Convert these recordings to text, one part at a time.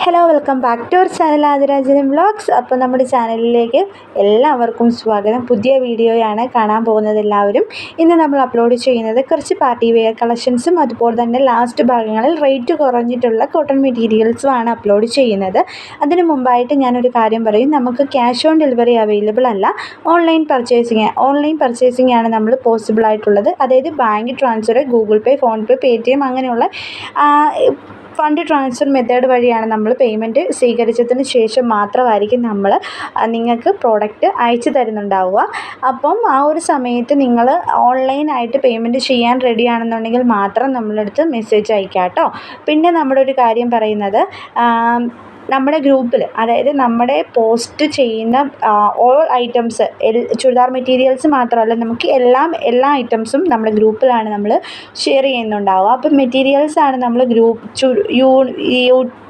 Hello, welcome back to our channel Adirajanam vlogs. അപ്പോൾ നമ്മുടെ ചാനലിലേക്ക് എല്ലാവർക്കും സ്വാഗതം. പുതിയ വീഡിയോയാണ് കാണാൻ പോകുന്നത് എല്ലാവരും. ഇന്ന് നമ്മൾ അപ്ലോഡ് ചെയ്യുന്നത് കുറച്ച് പാർട്ടി വെയർ കളക്ഷൻസും അതുപോലെ തന്നെ ലാസ്റ്റ് ഭാഗങ്ങളിൽ റേറ്റ് കുറഞ്ഞിട്ടുള്ള കോട്ടൺ മെറ്റീരിയൽസുമാണ് അപ്ലോഡ് ചെയ്യുന്നത്. അതിന് മുമ്പായിട്ട് ഞാനൊരു കാര്യം പറയും. നമുക്ക് ക്യാഷ് ഓൺ ഡെലിവറി അവൈലബിൾ അല്ല. ഓൺലൈൻ പർച്ചേസിംഗ് ആണ് നമ്മൾ പോസിബിൾ ആയിട്ടുള്ളത്. അതായത് ബാങ്ക് ട്രാൻസ്ഫർ, ഗൂഗിൾ പേ, ഫോൺ പേ, പേടിഎം അങ്ങനെയുള്ള ഫണ്ട് ട്രാൻസ്ഫർ മെത്തേഡ് വഴിയാണ് നമ്മൾ പേയ്മെൻറ്റ് സ്വീകരിച്ചതിന് ശേഷം മാത്രമായിരിക്കും നമ്മൾ നിങ്ങൾക്ക് പ്രോഡക്റ്റ് അയച്ചു തരുന്നുണ്ടാവുക. അപ്പം ആ ഒരു സമയത്ത് നിങ്ങൾ ഓൺലൈനായിട്ട് പേയ്മെൻറ്റ് ചെയ്യാൻ റെഡിയാണെന്നുണ്ടെങ്കിൽ മാത്രം നമ്മളടുത്ത് മെസ്സേജ് അയക്കാം കേട്ടോ. പിന്നെ നമ്മുടെ ഒരു കാര്യം പറയുന്നത്, നമ്മുടെ ഗ്രൂപ്പിൽ, അതായത് നമ്മുടെ പോസ്റ്റ് ചെയ്യുന്ന ഓൾ ഐറ്റംസ്, ചുരിദാർ മെറ്റീരിയൽസ് മാത്രമല്ല, നമുക്ക് എല്ലാ ഐറ്റംസും നമ്മുടെ ഗ്രൂപ്പിലാണ് നമ്മൾ ഷെയർ ചെയ്യുന്നുണ്ടാവുക. അപ്പം മെറ്റീരിയൽസാണ് നമ്മൾ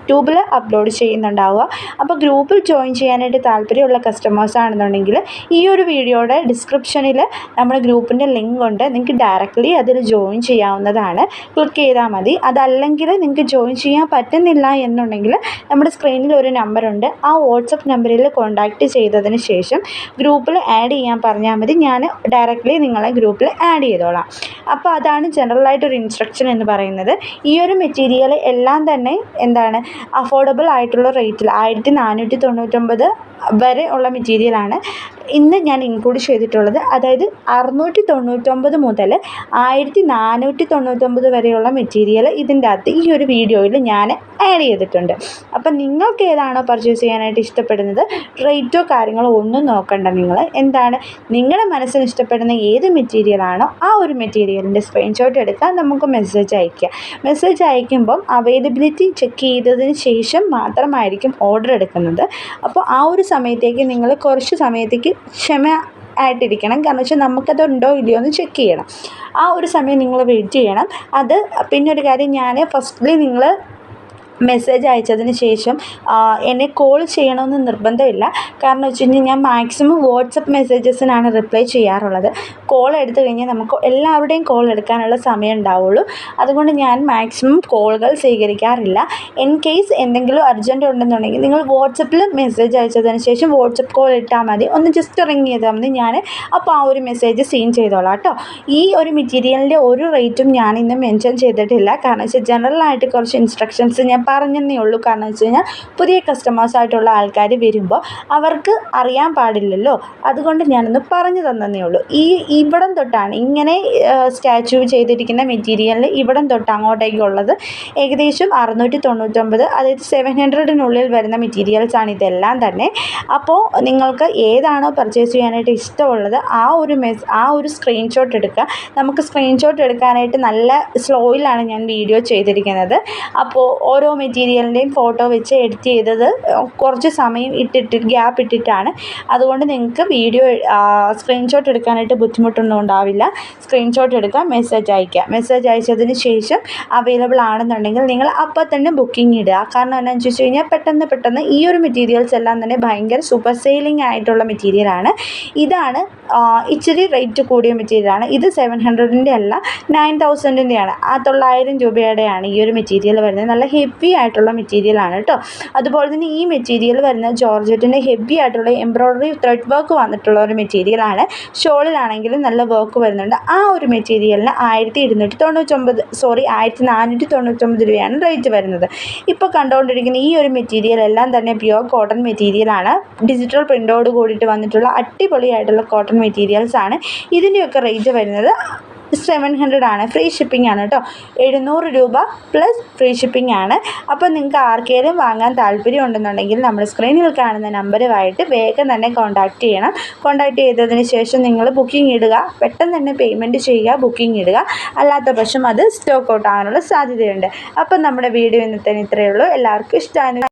യൂട്യൂബിൽ അപ്ലോഡ് ചെയ്യുന്നുണ്ടാവുക. അപ്പോൾ ഗ്രൂപ്പിൽ ജോയിൻ ചെയ്യാനായിട്ട് താല്പര്യമുള്ള കസ്റ്റമേഴ്സ് ആണെന്നുണ്ടെങ്കിൽ ഈ ഒരു വീഡിയോയുടെ ഡിസ്ക്രിപ്ഷനിൽ നമ്മുടെ ഗ്രൂപ്പിൻ്റെ ലിങ്ക് ഉണ്ട്. നിങ്ങൾക്ക് ഡയറക്റ്റ്ലി അതിൽ ജോയിൻ ചെയ്യാവുന്നതാണ്. ക്ലിക്ക് ചെയ്താൽ മതി. അതല്ലെങ്കിൽ നിങ്ങൾക്ക് ജോയിൻ ചെയ്യാൻ പറ്റുന്നില്ല എന്നുണ്ടെങ്കിൽ നമ്മുടെ സ്ക്രീനിൽ ഒരു നമ്പറുണ്ട്. ആ വാട്സപ്പ് നമ്പറിൽ കോൺടാക്റ്റ് ചെയ്തതിന് ശേഷം ഗ്രൂപ്പിൽ ആഡ് ചെയ്യാൻ പറഞ്ഞാൽ മതി. ഞാൻ ഡയറക്റ്റ്ലി നിങ്ങളെ ഗ്രൂപ്പിൽ ആഡ് ചെയ്തോളാം. അപ്പോൾ അതാണ് ജനറലായിട്ടൊരു ഇൻസ്ട്രക്ഷൻ എന്ന് പറയുന്നത്. ഈ ഒരു മെറ്റീരിയൽ എല്ലാം തന്നെ എന്താണ്, അഫോർഡബിൾ ആയിട്ടുള്ള റേറ്റിൽ 1499 വരെ ഉള്ള മെറ്റീരിയലാണ് ഇന്ന് ഞാൻ ഇൻക്ലൂഡ് ചെയ്തിട്ടുള്ളത്. അതായത് 699 മുതൽ 1499 വരെയുള്ള മെറ്റീരിയൽ ഇതിൻ്റെ അകത്ത് ഈ ഒരു വീഡിയോയിൽ ഞാൻ ആഡ് ചെയ്തിട്ടുണ്ട്. അപ്പം നിങ്ങൾക്ക് ഏതാണോ പർച്ചേസ് ചെയ്യാനായിട്ട് ഇഷ്ടപ്പെടുന്നത്, റേറ്റോ കാര്യങ്ങളോ ഒന്നും നോക്കണ്ട. നിങ്ങൾ എന്താണ്, നിങ്ങളുടെ മനസ്സിന് ഇഷ്ടപ്പെടുന്ന ഏത് മെറ്റീരിയലാണോ ആ ഒരു മെറ്റീരിയലിൻ്റെ സ്ക്രീൻഷോട്ട് എടുക്കുക, നമുക്ക് മെസ്സേജ് അയയ്ക്കുക. മെസ്സേജ് അയക്കുമ്പം അവൈലബിലിറ്റി ചെക്ക് ചെയ്തതിന് ശേഷം മാത്രമായിരിക്കും ഓർഡർ എടുക്കുന്നത്. അപ്പോൾ ആ ഒരു സമയത്തേക്ക് നിങ്ങൾ കുറച്ച് സമയത്തേക്ക് ആയിട്ടിരിക്കണം. കാരണം വെച്ചാൽ നമുക്കതുണ്ടോ ഇല്ലയോ എന്ന് ചെക്ക് ചെയ്യണം. ആ ഒരു സമയം നിങ്ങൾ വെയിറ്റ് ചെയ്യണം. അത് പിന്നെ ഒരു കാര്യം, ഞാൻ ഫസ്റ്റ്ലി നിങ്ങൾ മെസ്സേജ് അയച്ചതിന് ശേഷം എന്നെ കോൾ ചെയ്യണമെന്ന് നിർബന്ധമില്ല. കാരണം വെച്ച് കഴിഞ്ഞാൽ ഞാൻ മാക്സിമം വാട്സപ്പ് മെസ്സേജസിനാണ് റിപ്ലൈ ചെയ്യാറുള്ളത്. കോൾ എടുത്തു കഴിഞ്ഞാൽ നമുക്ക് എല്ലാവരുടെയും കോൾ എടുക്കാനുള്ള സമയം ഉണ്ടാവുള്ളൂ. അതുകൊണ്ട് ഞാൻ മാക്സിമം കോളുകൾ സ്വീകരിക്കാറില്ല. ഇൻ കേസ് എന്തെങ്കിലും അർജൻറ്റ് ഉണ്ടെന്നുണ്ടെങ്കിൽ നിങ്ങൾ വാട്സപ്പിൽ മെസ്സേജ് അയച്ചതിന് ശേഷം വാട്സപ്പ് കോൾ ഇട്ടാൽ മതി. ഒന്ന് ജസ്റ്റ് റിങ് ചെയ്താൽ മതി. ഞാൻ അപ്പോൾ ആ ഒരു മെസ്സേജ് സീൻ ചെയ്തോളാം കേട്ടോ. ഈ ഒരു മെറ്റീരിയലിൻ്റെ ഒരു റേറ്റും ഞാൻ ഇന്ന് മെൻഷൻ ചെയ്തിട്ടില്ല. കാരണം വെച്ചാൽ ജനറലായിട്ട് കുറച്ച് ഇൻസ്ട്രക്ഷൻസ് ഞാൻ പറഞ്ഞതേ ഉള്ളൂ. കാരണം വെച്ച് കഴിഞ്ഞാൽ പുതിയ കസ്റ്റമേഴ്സായിട്ടുള്ള ആൾക്കാർ വരുമ്പോൾ അവർക്ക് അറിയാൻ പാടില്ലല്ലോ. അതുകൊണ്ട് ഞാനൊന്ന് പറഞ്ഞു തന്നതേ ഉള്ളൂ. ഇവിടം തൊട്ടാണ് ഇങ്ങനെ സ്റ്റാച്യു ചെയ്തിരിക്കുന്ന മെറ്റീരിയലിൽ ഇവിടം തൊട്ട് അങ്ങോട്ടേക്കുള്ളത് ഏകദേശം 699, അതായത് 700-നുള്ളിൽ വരുന്ന മെറ്റീരിയൽസാണ് ഇതെല്ലാം തന്നെ. അപ്പോൾ നിങ്ങൾക്ക് ഏതാണോ പർച്ചേസ് ചെയ്യാനായിട്ട് ഇഷ്ടമുള്ളത് ആ ഒരു സ്ക്രീൻഷോട്ട് എടുക്കുക. നമുക്ക് സ്ക്രീൻഷോട്ട് എടുക്കാനായിട്ട് നല്ല സ്ലോയിലാണ് ഞാൻ വീഡിയോ ചെയ്തിരിക്കുന്നത്. അപ്പോൾ ഓരോ മെറ്റീരിയലിൻ്റെയും ഫോട്ടോ വെച്ച് എഡിറ്റ് ചെയ്തത് കുറച്ച് സമയം ഗ്യാപ്പ് ഇട്ടിട്ടാണ്. അതുകൊണ്ട് നിങ്ങൾക്ക് വീഡിയോ സ്ക്രീൻഷോട്ട് എടുക്കാനായിട്ട് ബുദ്ധിമുട്ടൊന്നും ഉണ്ടാവില്ല. സ്ക്രീൻഷോട്ട് എടുക്കുക, മെസ്സേജ് അയയ്ക്കുക. മെസ്സേജ് അയച്ചതിന് ശേഷം അവൈലബിൾ ആണെന്നുണ്ടെങ്കിൽ നിങ്ങൾ അപ്പോൾ തന്നെ ബുക്കിംഗ് ഇടുക. കാരണം എന്താണെന്ന് വെച്ച് കഴിഞ്ഞാൽ പെട്ടെന്ന് ഈ ഒരു മെറ്റീരിയൽസ് എല്ലാം തന്നെ ഭയങ്കര സൂപ്പർ സെയിലിംഗ് ആയിട്ടുള്ള മെറ്റീരിയലാണ്. ഇതാണ് ഇച്ചിരി റേറ്റ് കൂടിയ മെറ്റീരിയലാണ്. ഇത് 700-ൻ്റെ അല്ല, 9000-ൻ്റെയാണ്. 900 രൂപയുടെയാണ് ഈ ഒരു മെറ്റീരിയൽ വരുന്നത്. നല്ല ഹെവി ആയിട്ടുള്ള മെറ്റീരിയലാണ് കേട്ടോ. അതുപോലെ തന്നെ ഈ മെറ്റീരിയൽ വരുന്നത് ജോർജറ്റിൻ്റെ ഹെവി ആയിട്ടുള്ള എംബ്രോയ്ഡറി ത്രെഡ് വർക്ക് വന്നിട്ടുള്ള ഒരു മെറ്റീരിയലാണ്. ഷോളിലാണെങ്കിലും നല്ല വർക്ക് വരുന്നുണ്ട്. ആ ഒരു മെറ്റീരിയലിന് 1499 രൂപയാണ് റേറ്റ് വരുന്നത്. ഇപ്പോൾ കണ്ടുകൊണ്ടിരിക്കുന്ന ഈ ഒരു മെറ്റീരിയൽ എല്ലാം തന്നെ പ്യുവർ കോട്ടൺ മെറ്റീരിയലാണ്. ഡിജിറ്റൽ പ്രിൻ്റോട് കൂടിയിട്ട് വന്നിട്ടുള്ള അടിപൊളിയായിട്ടുള്ള കോട്ടൺ മെറ്റീരിയൽസാണ്. ഇതിൻ്റെയൊക്കെ റേറ്റ് വരുന്നത് 700 ആണ്. ഫ്രീ ഷിപ്പിംഗ് ആണ് കേട്ടോ. 700 രൂപ പ്ലസ് ഫ്രീ ഷിപ്പിംഗ് ആണ്. അപ്പോൾ നിങ്ങൾക്ക് ആർക്കെങ്കിലും വാങ്ങാൻ താല്പര്യം ഉണ്ടെന്നുണ്ടെങ്കിൽ നമ്മുടെ സ്ക്രീനിൽ കാണുന്ന നമ്പറുമായിട്ട് വേഗം തന്നെ കോൺടാക്റ്റ് ചെയ്യണം. കോൺടാക്റ്റ് ചെയ്തതിന് ശേഷം നിങ്ങൾ ബുക്കിംഗ് ഇടുക. പെട്ടെന്ന് തന്നെ പേയ്മെൻറ്റ് ചെയ്യുക, ബുക്കിംഗ് ഇടുക. അല്ലാത്ത പക്ഷം അത് സ്റ്റോക്ക് ഔട്ട് ആകാനുള്ള സാധ്യതയുണ്ട്. അപ്പം നമ്മുടെ വീഡിയോ ഇന്നത്തെ ഇത്രയേ ഉള്ളൂ. എല്ലാവർക്കും ഇഷ്ടമാണ്.